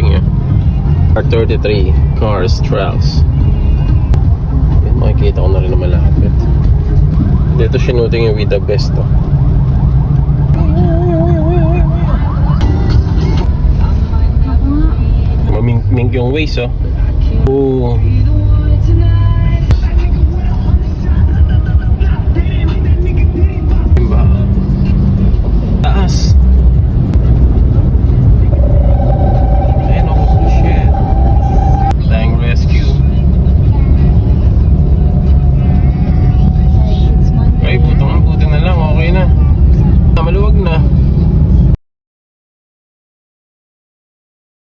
sinuting niya. R33 Cars Trials. Yan, makikita ko na rin na malapit. Dito sinuting yung with the best to. Maming yung ways oh. Oh. Taas.